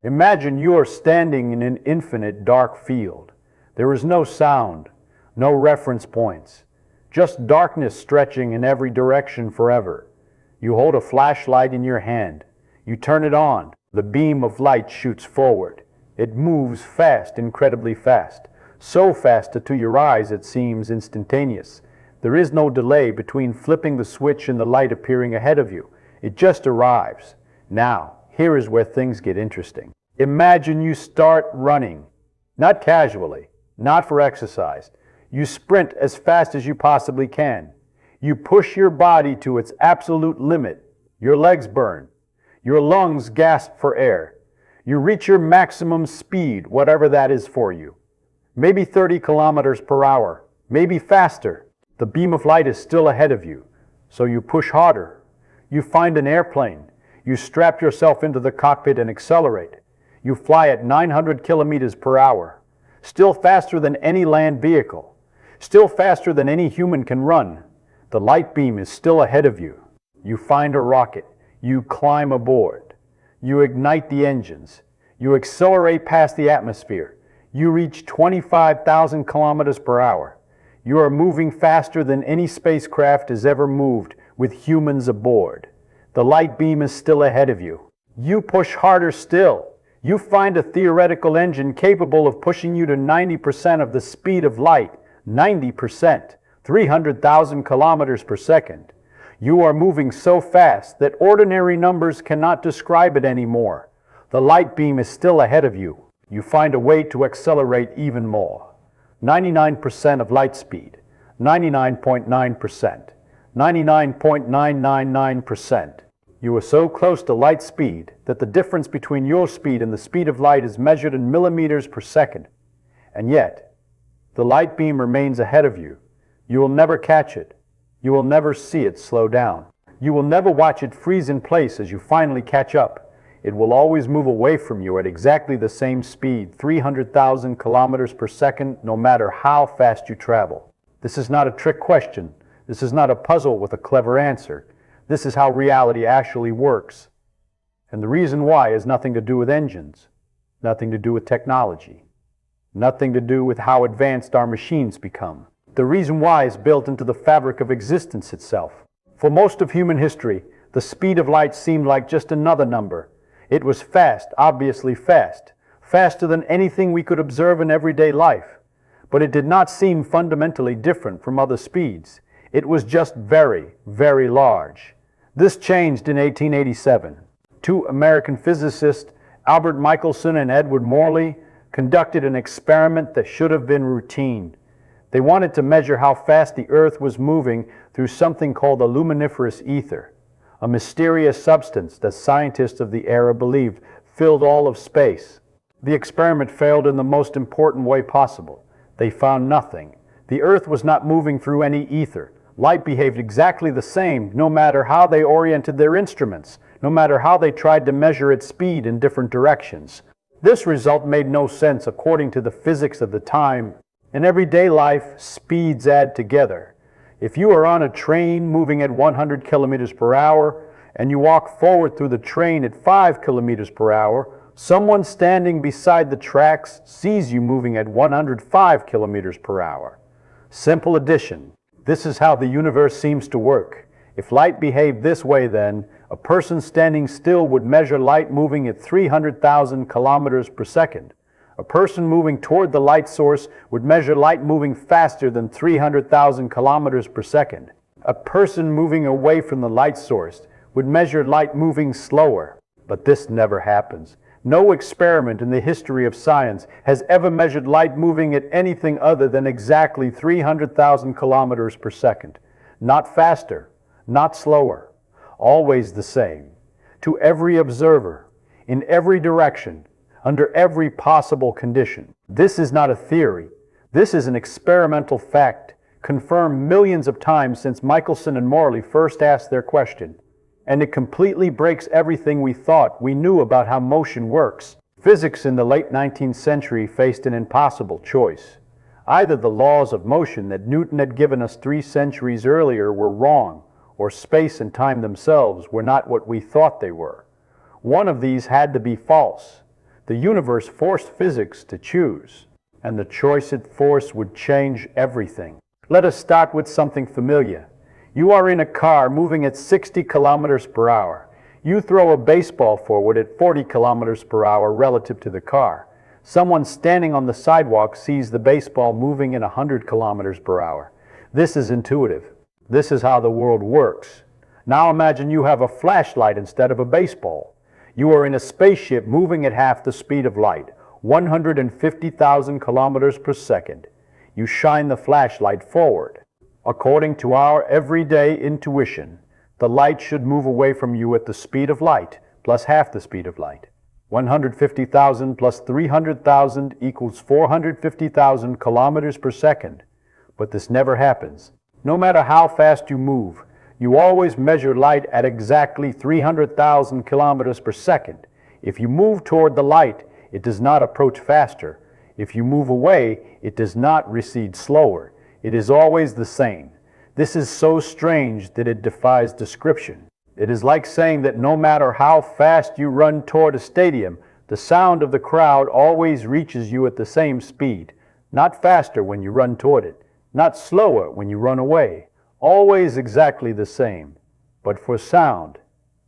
Imagine you are standing in an infinite dark field. There is no sound, no reference points, just darkness stretching in every direction forever. You hold a flashlight in your hand. You turn it on. The beam of light shoots forward. It moves fast, incredibly fast. So fast that to your eyes it seems instantaneous. There is no delay between flipping the switch and the light appearing ahead of you. It just arrives. Now, here is where things get interesting. Imagine you start running. Not casually, not for exercise. You sprint as fast as you possibly can. You push your body to its absolute limit. Your legs burn. Your lungs gasp for air. You reach your maximum speed, whatever that is for you. Maybe 30 kilometers per hour, maybe faster. The beam of light is still ahead of you, so you push harder. You find an airplane. You strap yourself into the cockpit and accelerate. You fly at 900 kilometers per hour, still faster than any land vehicle, still faster than any human can run. The light beam is still ahead of you. You find a rocket. You climb aboard. You ignite the engines. You accelerate past the atmosphere. You reach 25,000 kilometers per hour. You are moving faster than any spacecraft has ever moved, with humans aboard. The light beam is still ahead of you. You push harder still. You find a theoretical engine capable of pushing you to 90% of the speed of light. 90%. 300,000 kilometers per second. You are moving so fast that ordinary numbers cannot describe it anymore. The light beam is still ahead of you. You find a way to accelerate even more. 99% of light speed, 99.9%, 99.999%. You are so close to light speed that the difference between your speed and the speed of light is measured in millimeters per second. And yet, the light beam remains ahead of you. You will never catch it. You will never see it slow down. You will never watch it freeze in place as you finally catch up. It will always move away from you at exactly the same speed, 300,000 kilometers per second, no matter how fast you travel. This is not a trick question. This is not a puzzle with a clever answer. This is how reality actually works. And the reason why has nothing to do with engines, nothing to do with technology, nothing to do with how advanced our machines become. The reason why is built into the fabric of existence itself. For most of human history, the speed of light seemed like just another number. It was fast, obviously fast, faster than anything we could observe in everyday life. But it did not seem fundamentally different from other speeds. It was just very, very large. This changed in 1887. Two American physicists, Albert Michelson and Edward Morley, conducted an experiment that should have been routine. They wanted to measure how fast the Earth was moving through something called the luminiferous ether, a mysterious substance that scientists of the era believed filled all of space. The experiment failed in the most important way possible. They found nothing. The Earth was not moving through any ether. Light behaved exactly the same, no matter how they oriented their instruments, no matter how they tried to measure its speed in different directions. This result made no sense according to the physics of the time. In everyday life, speeds add together. If you are on a train moving at 100 kilometers per hour and you walk forward through the train at 5 kilometers per hour, someone standing beside the tracks sees you moving at 105 kilometers per hour. Simple addition. This is how the universe seems to work. If light behaved this way, then a person standing still would measure light moving at 300,000 kilometers per second. A person moving toward the light source would measure light moving faster than 300,000 kilometers per second. A person moving away from the light source would measure light moving slower. But this never happens. No experiment in the history of science has ever measured light moving at anything other than exactly 300,000 kilometers per second. Not faster, not slower, always the same. To every observer, in every direction, under every possible condition. This is not a theory. This is an experimental fact, confirmed millions of times since Michelson and Morley first asked their question. And it completely breaks everything we thought we knew about how motion works. Physics in the late 19th century faced an impossible choice. Either the laws of motion that Newton had given us 3 centuries earlier were wrong, or space and time themselves were not what we thought they were. One of these had to be false. The universe forced physics to choose, and the choice it forced would change everything. Let us start with something familiar. You are in a car moving at 60 kilometers per hour. You throw a baseball forward at 40 kilometers per hour relative to the car. Someone standing on the sidewalk sees the baseball moving at 100 kilometers per hour. This is intuitive. This is how the world works. Now imagine you have a flashlight instead of a baseball. You are in a spaceship moving at half the speed of light, 150,000 kilometers per second. You shine the flashlight forward. According to our everyday intuition, the light should move away from you at the speed of light plus half the speed of light. 150,000 plus 300,000 equals 450,000 kilometers per second. But this never happens. No matter how fast you move, you always measure light at exactly 300,000 kilometers per second. If you move toward the light, it does not approach faster. If you move away, it does not recede slower. It is always the same. This is so strange that it defies description. It is like saying that no matter how fast you run toward a stadium, the sound of the crowd always reaches you at the same speed. Not faster when you run toward it, not slower when you run away. Always exactly the same. But for sound,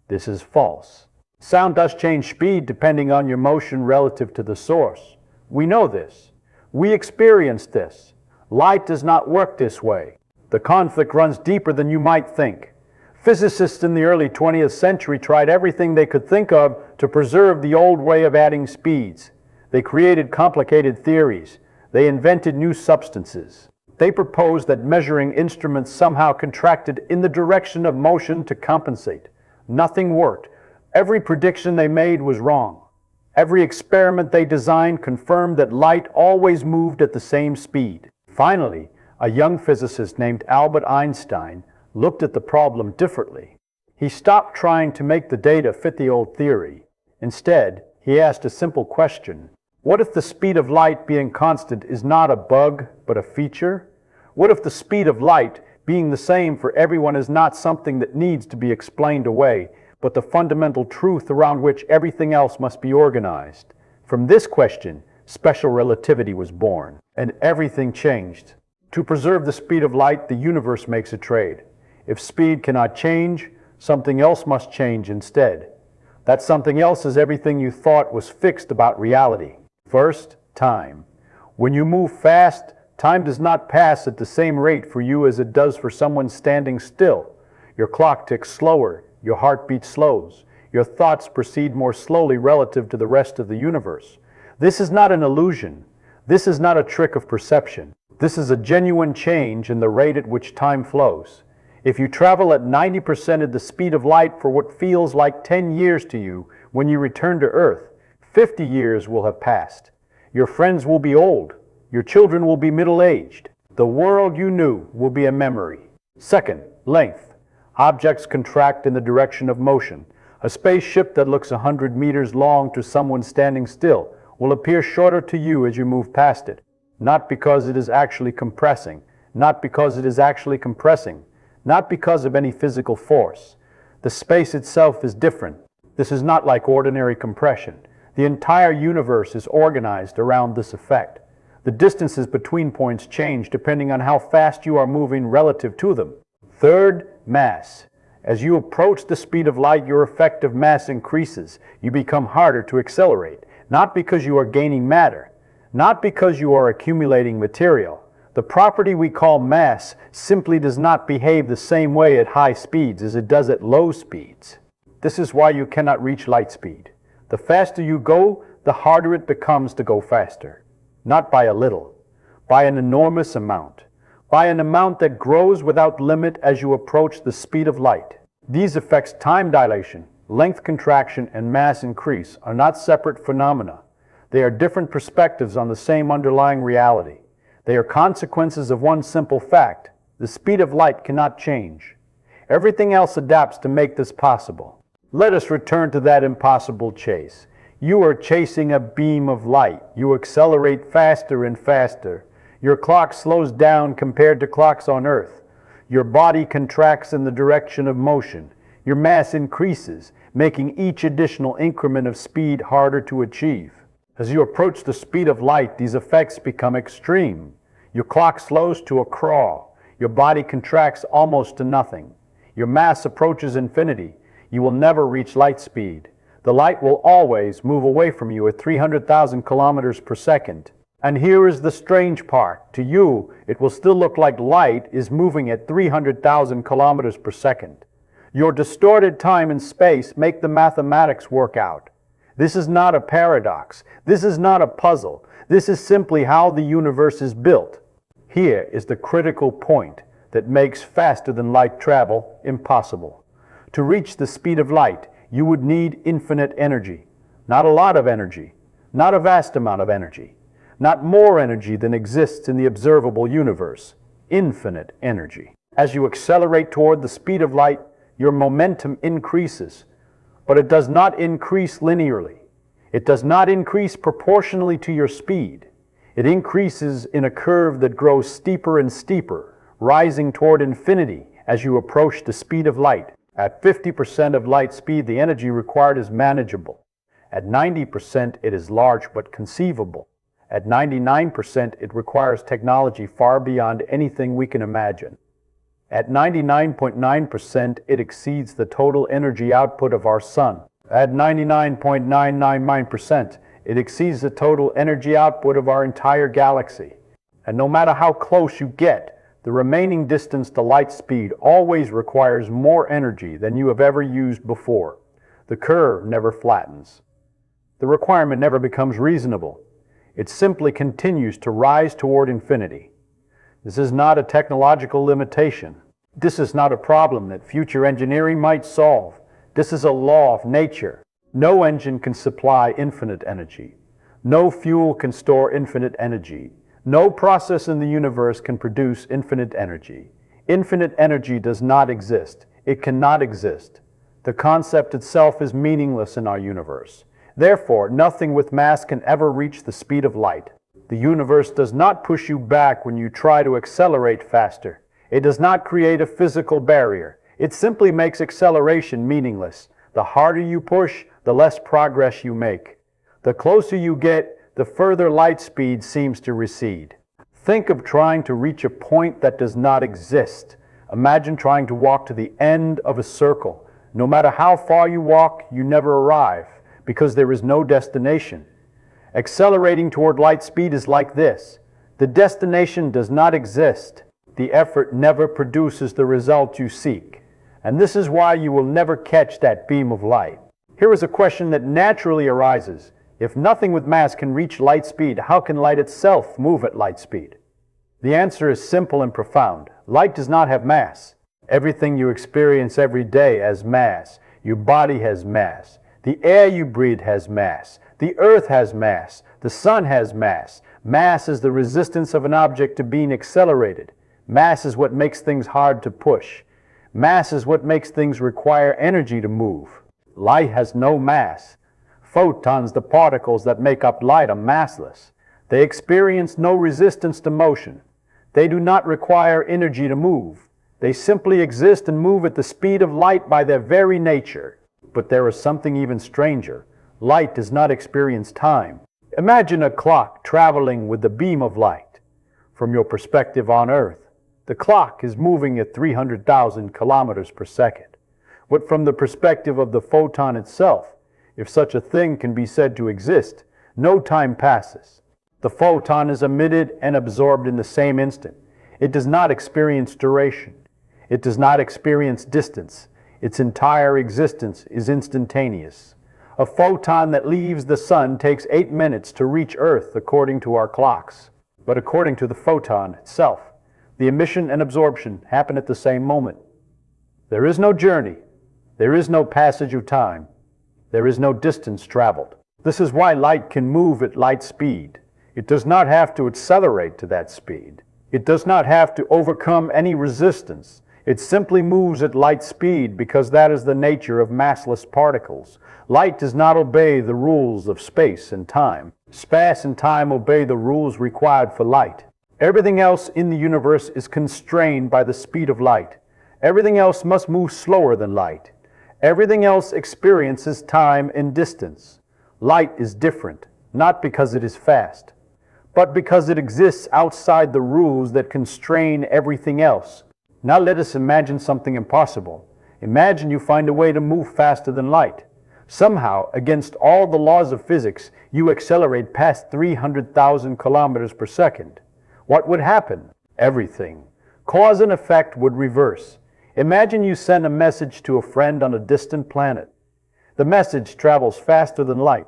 this is false. Sound does change speed depending on your motion relative to the source. We know this. We experience this. Light does not work this way. The conflict runs deeper than you might think. Physicists in the early 20th century tried everything they could think of to preserve the old way of adding speeds. They created complicated theories. They invented new substances. They proposed that measuring instruments somehow contracted in the direction of motion to compensate. Nothing worked. Every prediction they made was wrong. Every experiment they designed confirmed that light always moved at the same speed. Finally, a young physicist named Albert Einstein looked at the problem differently. He stopped trying to make the data fit the old theory. Instead, he asked a simple question. What if the speed of light being constant is not a bug, but a feature? What if the speed of light being the same for everyone is not something that needs to be explained away, but the fundamental truth around which everything else must be organized? From this question, special relativity was born, and everything changed. To preserve the speed of light, the universe makes a trade. If speed cannot change, something else must change instead. That something else is everything you thought was fixed about reality. First, time. When you move fast, time does not pass at the same rate for you as it does for someone standing still. Your clock ticks slower, your heartbeat slows, your thoughts proceed more slowly relative to the rest of the universe. This is not an illusion. This is not a trick of perception. This is a genuine change in the rate at which time flows. If you travel at 90% of the speed of light for what feels like 10 years to you, when you return to Earth, 50 years will have passed. Your friends will be old. Your children will be middle-aged. The world you knew will be a memory. Second, length. Objects contract in the direction of motion. A spaceship that looks 100 meters long to someone standing still will appear shorter to you as you move past it. Not because it is actually compressing. Not because it is actually compressing. Not because of any physical force. The space itself is different. This is not like ordinary compression. The entire universe is organized around this effect. The distances between points change depending on how fast you are moving relative to them. Third, mass. As you approach the speed of light, your effective mass increases. You become harder to accelerate, not because you are gaining matter, not because you are accumulating material. The property we call mass simply does not behave the same way at high speeds as it does at low speeds. This is why you cannot reach light speed. The faster you go, the harder it becomes to go faster. Not by a little, by an enormous amount. By an amount that grows without limit as you approach the speed of light. These effects, time dilation, length contraction, and mass increase, are not separate phenomena. They are different perspectives on the same underlying reality. They are consequences of one simple fact. The speed of light cannot change. Everything else adapts to make this possible. Let us return to that impossible chase. You are chasing a beam of light. You accelerate faster and faster. Your clock slows down compared to clocks on Earth. Your body contracts in the direction of motion. Your mass increases, making each additional increment of speed harder to achieve. As you approach the speed of light, these effects become extreme. Your clock slows to a crawl. Your body contracts almost to nothing. Your mass approaches infinity. You will never reach light speed. The light will always move away from you at 300,000 kilometers per second. And here is the strange part. To you, it will still look like light is moving at 300,000 kilometers per second. Your distorted time and space make the mathematics work out. This is not a paradox. This is not a puzzle. This is simply how the universe is built. Here is the critical point that makes faster than light travel impossible. To reach the speed of light, you would need infinite energy. Not a lot of energy, not a vast amount of energy, not more energy than exists in the observable universe. Infinite energy. As you accelerate toward the speed of light, your momentum increases, but it does not increase linearly. It does not increase proportionally to your speed. It increases in a curve that grows steeper and steeper, rising toward infinity as you approach the speed of light. At 50% of light speed, the energy required is manageable. At 90%, it is large but conceivable. At 99%, it requires technology far beyond anything we can imagine. At 99.9%, it exceeds the total energy output of our sun. At 99.999%, it exceeds the total energy output of our entire galaxy. And no matter how close you get, the remaining distance to light speed always requires more energy than you have ever used before. The curve never flattens. The requirement never becomes reasonable. It simply continues to rise toward infinity. This is not a technological limitation. This is not a problem that future engineering might solve. This is a law of nature. No engine can supply infinite energy. No fuel can store infinite energy. No process in the universe can produce infinite energy. Infinite energy does not exist. It cannot exist. The concept itself is meaningless in our universe. Therefore, nothing with mass can ever reach the speed of light. The universe does not push you back when you try to accelerate faster. It does not create a physical barrier. It simply makes acceleration meaningless. The harder you push, the less progress you make. The closer you get, the further light speed seems to recede. Think of trying to reach a point that does not exist. Imagine trying to walk to the end of a circle. No matter how far you walk, you never arrive, because there is no destination. Accelerating toward light speed is like this. The destination does not exist. The effort never produces the result you seek. And this is why you will never catch that beam of light. Here is a question that naturally arises. If nothing with mass can reach light speed, how can light itself move at light speed? The answer is simple and profound. Light does not have mass. Everything you experience every day has mass. Your body has mass. The air you breathe has mass. The earth has mass. The sun has mass. Mass is the resistance of an object to being accelerated. Mass is what makes things hard to push. Mass is what makes things require energy to move. Light has no mass. Photons, the particles that make up light, are massless. They experience no resistance to motion. They do not require energy to move. They simply exist and move at the speed of light by their very nature. But there is something even stranger. Light does not experience time. Imagine a clock traveling with the beam of light. From your perspective on Earth, the clock is moving at 300,000 kilometers per second. But from the perspective of the photon itself, if such a thing can be said to exist, no time passes. The photon is emitted and absorbed in the same instant. It does not experience duration. It does not experience distance. Its entire existence is instantaneous. A photon that leaves the sun takes 8 minutes to reach Earth according to our clocks. But according to the photon itself, the emission and absorption happen at the same moment. There is no journey. There is no passage of time. There is no distance traveled. This is why light can move at light speed. It does not have to accelerate to that speed. It does not have to overcome any resistance. It simply moves at light speed because that is the nature of massless particles. Light does not obey the rules of space and time. Space and time obey the rules required for light. Everything else in the universe is constrained by the speed of light. Everything else must move slower than light. Everything else experiences time and distance. Light is different. not because it is fast, but because it exists outside the rules that constrain everything else. Now let us imagine something impossible. Imagine you find a way to move faster than light. Somehow, against all the laws of physics, you accelerate past 300,000 kilometers per second. What would happen? Everything. Cause and effect would reverse. Imagine you send a message to a friend on a distant planet. The message travels faster than light.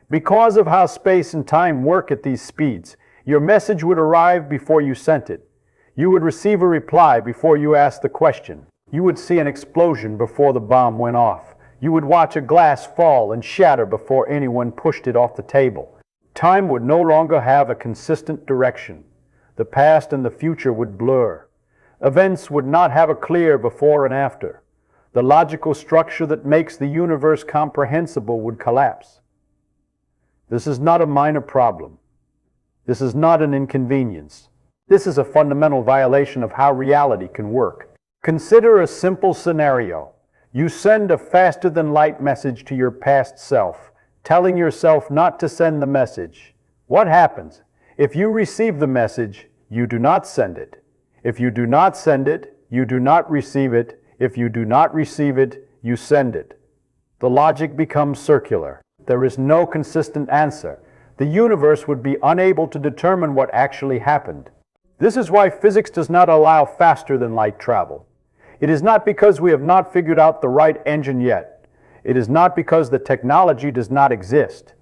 Because of how space and time work at these speeds, your message would arrive before you sent it. You would receive a reply before you asked the question. You would see an explosion before the bomb went off. You would watch a glass fall and shatter before anyone pushed it off the table. Time would no longer have a consistent direction. The past and the future would blur. Events would not have a clear before and after. The logical structure that makes the universe comprehensible would collapse. This is not a minor problem. This is not an inconvenience. This is a fundamental violation of how reality can work. Consider a simple scenario. You send a faster-than-light message to your past self, telling yourself not to send the message. What happens? If you receive the message, you do not send it. If you do not send it, you do not receive it. If you do not receive it, you send it. The logic becomes circular. There is no consistent answer. The universe would be unable to determine what actually happened. This is why physics does not allow faster-than-light travel. It is not because we have not figured out the right engine yet. It is not because the technology does not exist.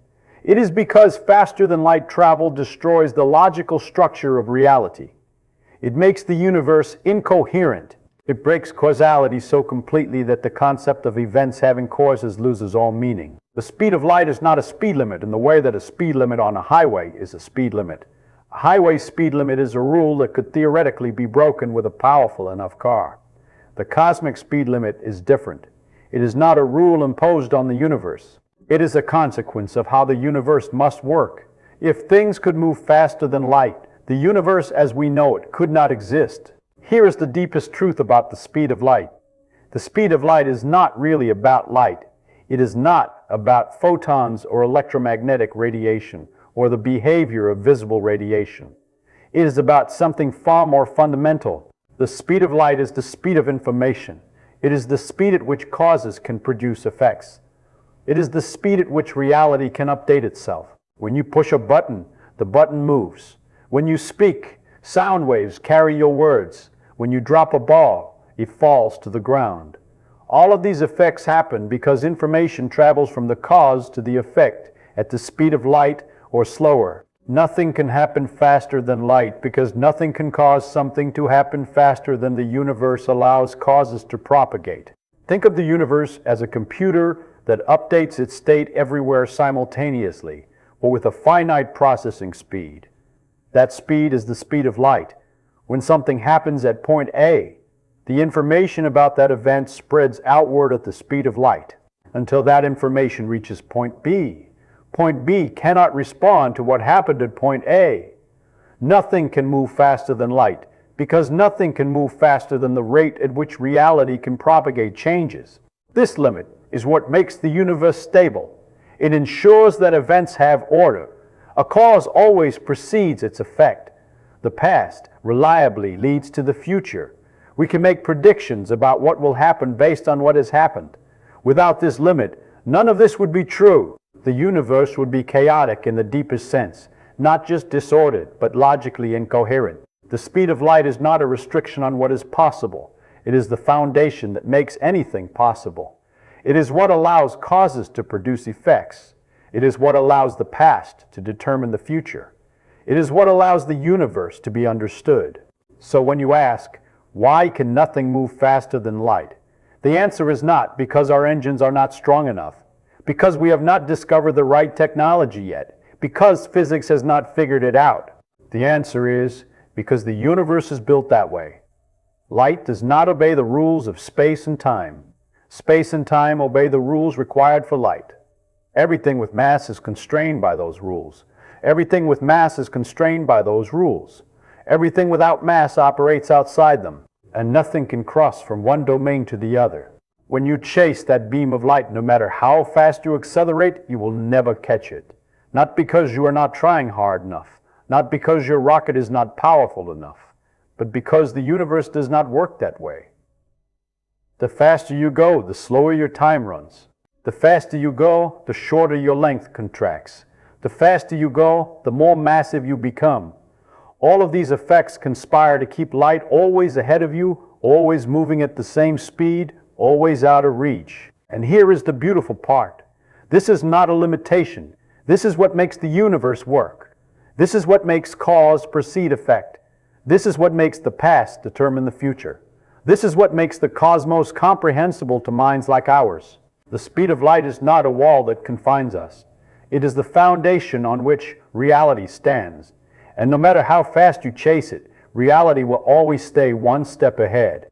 It is because faster-than-light travel destroys the logical structure of reality. It makes the universe incoherent. It breaks causality so completely that the concept of events having causes loses all meaning. The speed of light is not a speed limit in the way that a speed limit on a highway is a speed limit. A highway speed limit is a rule that could theoretically be broken with a powerful enough car. The cosmic speed limit is different. It is not a rule imposed on the universe. It is a consequence of how the universe must work. If things could move faster than light, the universe as we know it could not exist. Here is the deepest truth about the speed of light. The speed of light is not really about light. It is not about photons or electromagnetic radiation or the behavior of visible radiation. It is about something far more fundamental. The speed of light is the speed of information. It is the speed at which causes can produce effects. It is the speed at which reality can update itself. When you push a button, the button moves. When you speak, sound waves carry your words. When you drop a ball, it falls to the ground. All of these effects happen because information travels from the cause to the effect at the speed of light or slower. Nothing can happen faster than light because nothing can cause something to happen faster than the universe allows causes to propagate. Think of the universe as a computer that updates its state everywhere simultaneously, or with a finite processing speed. That speed is the speed of light. When something happens at point A, the information about that event spreads outward at the speed of light until that information reaches point B. Point B cannot respond to what happened at point A. Nothing can move faster than light because nothing can move faster than the rate at which reality can propagate changes. This limit is what makes the universe stable. It ensures that events have order. A cause always precedes its effect. The past reliably leads to the future. We can make predictions about what will happen based on what has happened. Without this limit, none of this would be true. The universe would be chaotic in the deepest sense, not just disordered, but logically incoherent. The speed of light is not a restriction on what is possible. It is the foundation that makes anything possible. It is what allows causes to produce effects. It is what allows the past to determine the future. It is what allows the universe to be understood. So when you ask, why can nothing move faster than light? The answer is not because our engines are not strong enough, because we have not discovered the right technology yet, because physics has not figured it out. The answer is because the universe is built that way. Light does not obey the rules of space and time. Space and time obey the rules required for light. Everything with mass is constrained by those rules. Everything with mass is constrained by those rules. Everything without mass operates outside them, and nothing can cross from one domain to the other. When you chase that beam of light, no matter how fast you accelerate, you will never catch it. not because you are not trying hard enough, not because your rocket is not powerful enough, but because the universe does not work that way. The faster you go, the slower your time runs. The faster you go, the shorter your length contracts. The faster you go, the more massive you become. All of these effects conspire to keep light always ahead of you, always moving at the same speed, always out of reach. And here is the beautiful part. This is not a limitation. This is what makes the universe work. This is what makes cause precede effect. This is what makes the past determine the future. This is what makes the cosmos comprehensible to minds like ours. The speed of light is not a wall that confines us. It is the foundation on which reality stands. And no matter how fast you chase it, reality will always stay one step ahead.